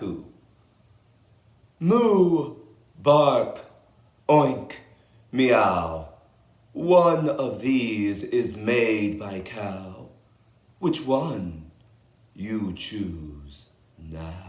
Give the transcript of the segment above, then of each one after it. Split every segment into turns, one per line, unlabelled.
cuckoo. Moo, bark, oink, meow. One of these is made by cow. Which one? You choose now.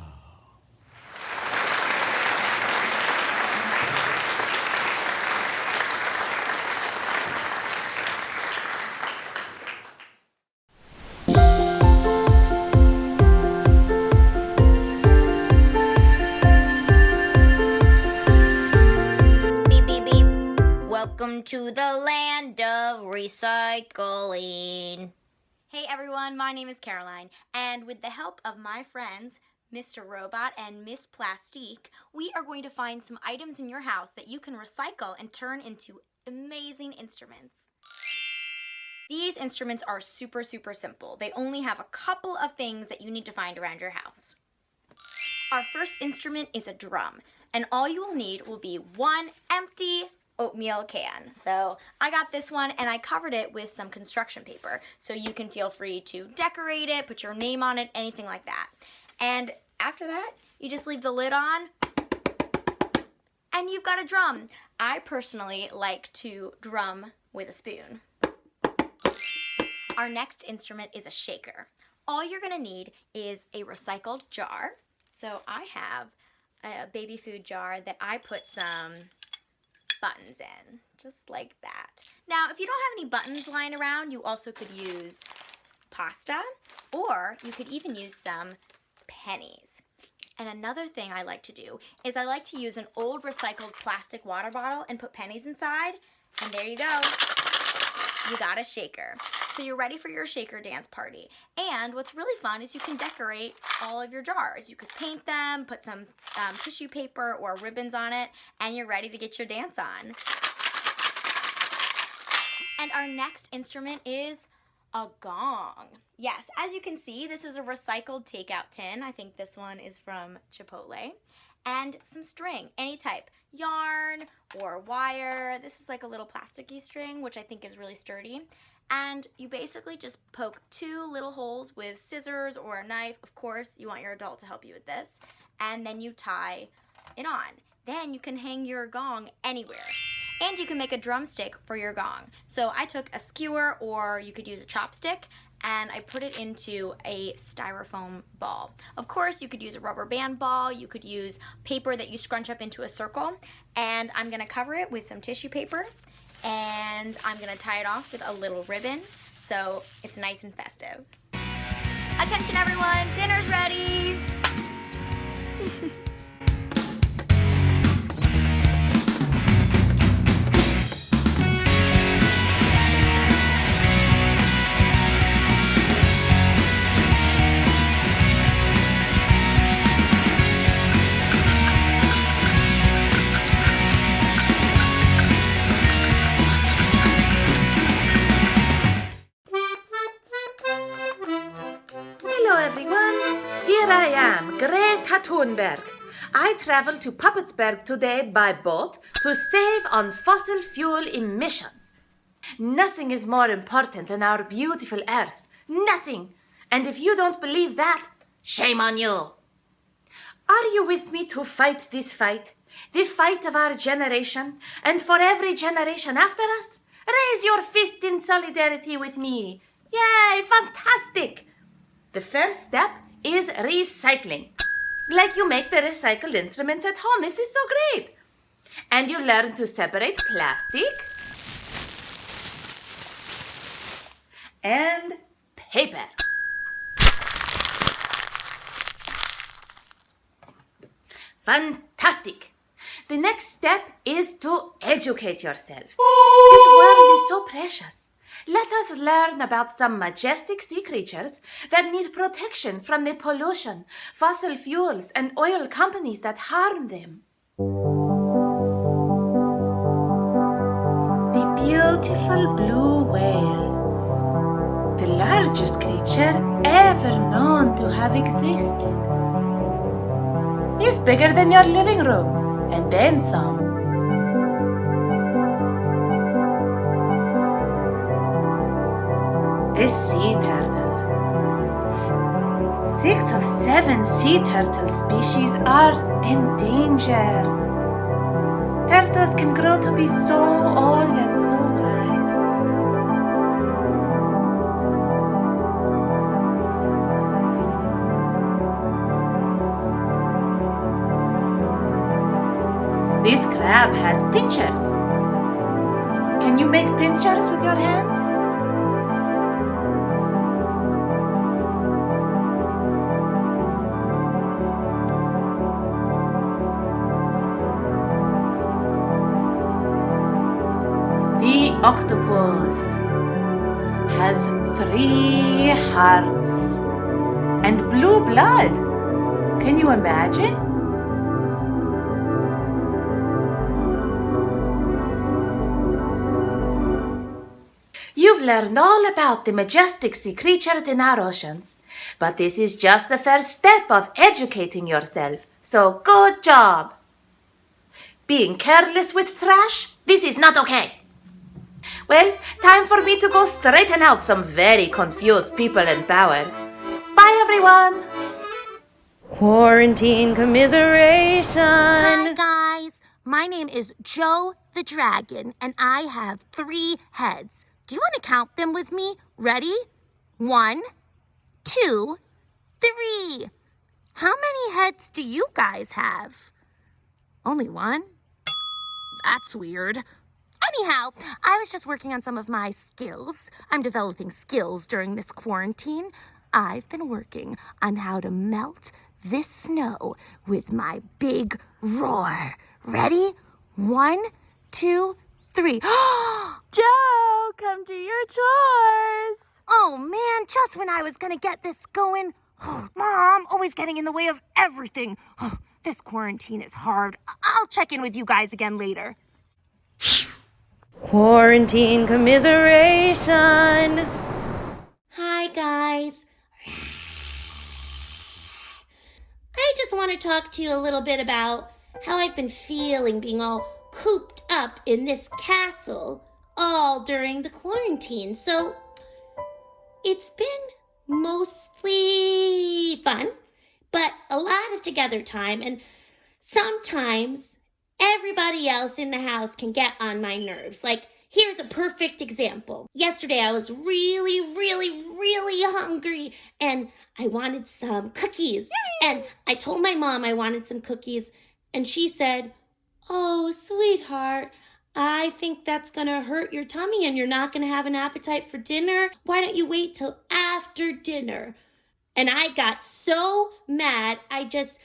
Welcome to the land of recycling.
Hey everyone, my name is Caroline, and with the help of my friends, Mr. Robot and Miss Plastique, we are going to find some items in your house that you can recycle and turn into amazing instruments. These instruments are super simple. They only have a couple of things that you need to find around your house. Our first instrument is a drum, and all you will need will be one empty oatmeal can. So I got this one and I covered it with some construction paper, so you can feel free to decorate it, put your name on it, anything like that. And after that, you just leave the lid on and you've got a drum. I personally like to drum with a spoon. Our next instrument is a shaker. All you're gonna need is a recycled jar. So I have a baby food jar that I put some buttons in, just like that. Now, if you don't have any buttons lying around, you also could use pasta, or you could even use some pennies. And another thing I like to do is I like to use an old recycled plastic water bottle and put pennies inside, and there you go. You got a shaker. So you're ready for your shaker dance party. And what's really fun is you can decorate all of your jars. You could paint them, put some tissue paper or ribbons on it, and you're ready to get your dance on. And our next instrument is a gong. Yes, as you can see, this is a recycled takeout tin. I think this one is from Chipotle. And some string, any type, yarn or wire. This is like a little plasticky string, which I think is really sturdy. And you basically just poke two little holes with scissors or a knife. Of course, you want your adult to help you with this. And then you tie it on. Then you can hang your gong anywhere. And you can make a drumstick for your gong. So I took a skewer, or you could use a chopstick, and I put it into a styrofoam ball. Of course, you could use a rubber band ball, you could use paper that you scrunch up into a circle, and I'm gonna cover it with some tissue paper, and I'm gonna tie it off with a little ribbon, so it's nice and festive. Attention everyone, dinner's ready!
Greta Thunberg. I traveled to Puppetsburg today by boat to save on fossil fuel emissions. Nothing is more important than our beautiful Earth. Nothing. And if you don't believe that, shame on you. Are you with me to fight this fight? The fight of our generation, and for every generation after us? Raise your fist in solidarity with me. Yay, fantastic! The first step is recycling. Like you make the recycled instruments at home. This is so great. And you learn to separate plastic and paper. Fantastic. The next step is to educate yourselves. This world is so precious. Let us learn about some majestic sea creatures that need protection from the pollution, fossil fuels, and oil companies that harm them. The beautiful blue whale, the largest creature ever known to have existed. It's bigger than your living room, and then some. A sea turtle. 6 of 7 sea turtle species are endangered. Turtles can grow to be so old and so wise. This crab has pinchers. Can you make pinchers with your hands? The octopus has 3 hearts and blue blood. Can you imagine? You've learned all about the majestic sea creatures in our oceans, but this is just the first step of educating yourself, so good job! Being careless with trash? This is not okay. Well, time for me to go straighten out some very confused people in power. Bye, everyone!
Quarantine commiseration.
Hi, guys. My name is Joe the Dragon, and I have 3 heads. Do you want to count them with me? Ready? 1, 2, 3. How many heads do you guys have? Only 1? That's weird. Anyhow, I was just working on some of my skills. I'm developing skills during this quarantine. I've been working on how to melt this snow with my big roar. Ready? 1, 2, 3.
Joe, come do your chores.
Oh man, just when I was gonna get this going. Mom, always getting in the way of everything. This quarantine is hard. I'll check in with you guys again later.
Quarantine commiseration.
Hi, guys. I just want to talk to you a little bit about how I've been feeling being all cooped up in this castle all during the quarantine. So, it's been mostly fun, but a lot of together time, and sometimes everybody else in the house can get on my nerves. Like, here's a perfect example. Yesterday, I was really hungry, and I wanted some cookies. And I told my mom I wanted some cookies, and she said, "Oh, sweetheart, I think that's gonna hurt your tummy, and you're not gonna have an appetite for dinner. Why don't you wait till after dinner?" And I got so mad, I just...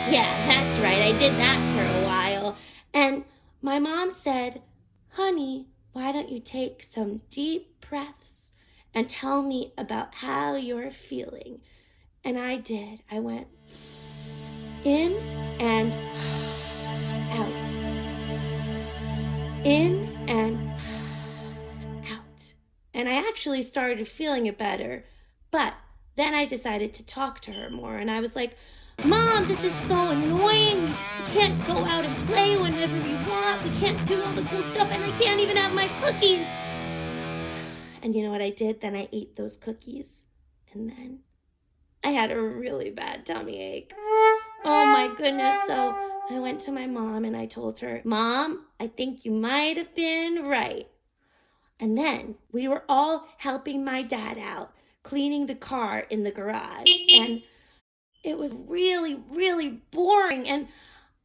Yeah, that's right. I did that for a while. And my mom said, "Honey, why don't you take some deep breaths and tell me about how you're feeling?" And I did. I went in and out. In and out. And I actually started feeling it better. But then I decided to talk to her more. And I was like, "Mom, this is so annoying. We can't go out and play whenever we want. We can't do all the cool stuff, and I can't even have my cookies." And you know what I did? Then I ate those cookies. And then I had a really bad tummy ache. Oh my goodness. So I went to my mom and I told her, "Mom, I think you might have been right." And then we were all helping my dad out, cleaning the car in the garage. And it was really boring. And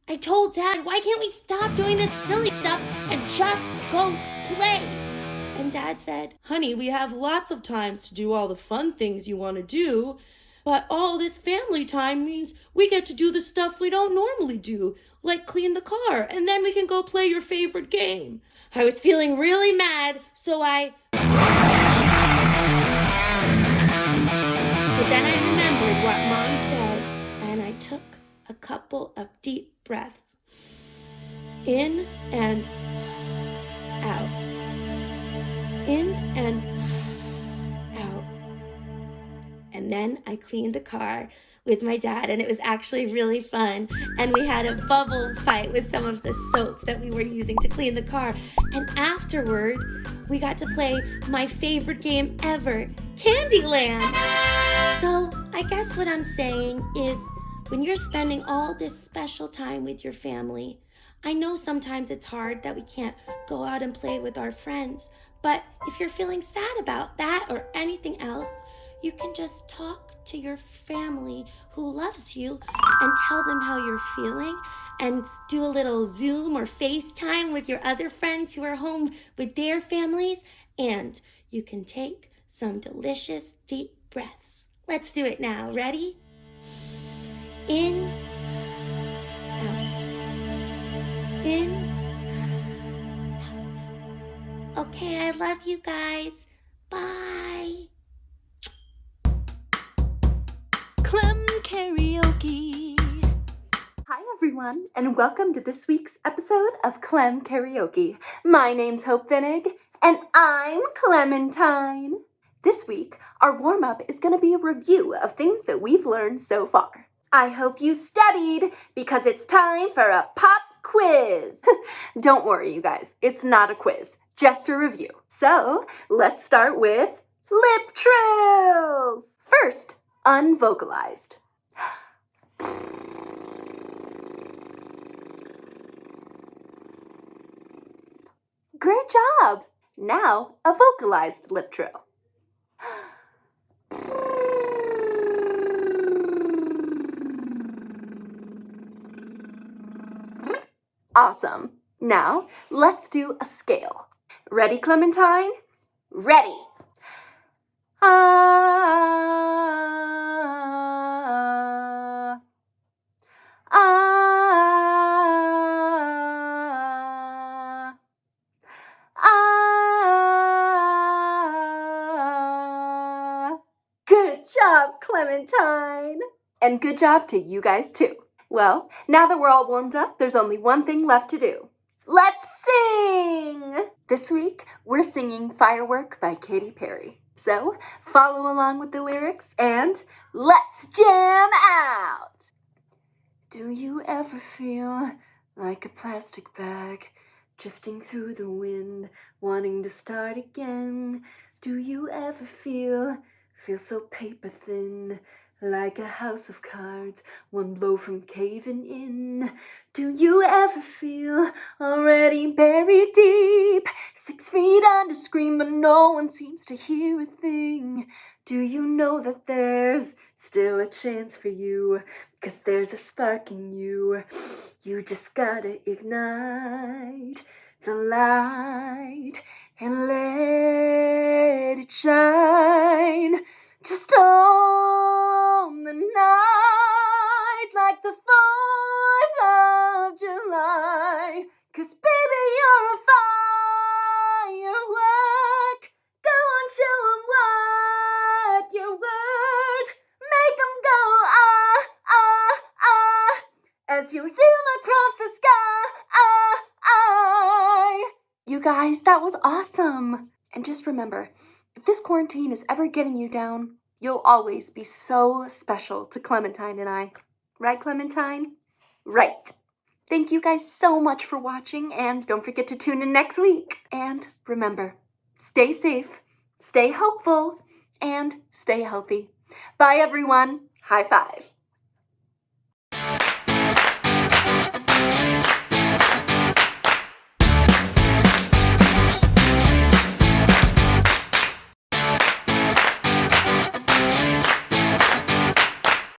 I told Dad, "Why can't we stop doing this silly stuff and just go play?" And Dad said, "Honey, we have lots of times to do all the fun things you want to do, but all this family time means we get to do the stuff we don't normally do, like clean the car, and then we can go play your favorite game." I was feeling really mad, so But then I remembered what Mom said, and I took a couple of deep breaths. In and out. In and out. And then I cleaned the car with my dad, and it was actually really fun. And we had a bubble fight with some of the soap that we were using to clean the car. And afterward, we got to play my favorite game ever, Candyland. So I guess what I'm saying is, when you're spending all this special time with your family, I know sometimes it's hard that we can't go out and play with our friends, but if you're feeling sad about that or anything else, you can just talk to your family who loves you and tell them how you're feeling, and do a little Zoom or FaceTime with your other friends who are home with their families, and you can take some delicious deep breaths. Let's do it now. Ready? In, out. In, out. Okay, I love you guys. Bye.
Clem Karaoke.
Hi everyone, and welcome to this week's episode of Clem Karaoke. My name's Hope Vinig, and I'm Clementine. This week, our warm-up is going to be a review of things that we've learned so far. I hope you studied, because it's time for a pop quiz. Don't worry, you guys, it's not a quiz, just a review. So, let's start with lip trills. First, unvocalized. Great job! Now, a vocalized lip trill. Awesome. Now, let's do a scale. Ready, Clementine? Ready. Good job, Clementine. And good job to you guys too. Well, now that we're all warmed up, there's only one thing left to do. Let's sing! This week, we're singing Firework by Katy Perry. So, follow along with the lyrics and let's jam out! Do you ever feel like a plastic bag drifting through the wind, wanting to start again? Do you ever feel so paper thin, like a house of cards, one blow from caving in? Do you ever feel already buried deep, 6 feet under, scream, but no one seems to hear a thing? Do you know that there's still a chance for you, 'cause there's a spark in you? You just gotta ignite the light and let it shine. Just on the night like the 4th of July. 'Cause baby, you're a firework. Go on, show 'em what you're worth. Make 'em go ah, ah, ah, as you zoom across the sky. You guys, that was awesome. And just remember, if this quarantine is ever getting you down, you'll always be so special to Clementine and I. Right, Clementine? Right. Thank you guys so much for watching, and don't forget to tune in next week. And remember, stay safe, stay hopeful, and stay healthy. Bye, everyone. High five.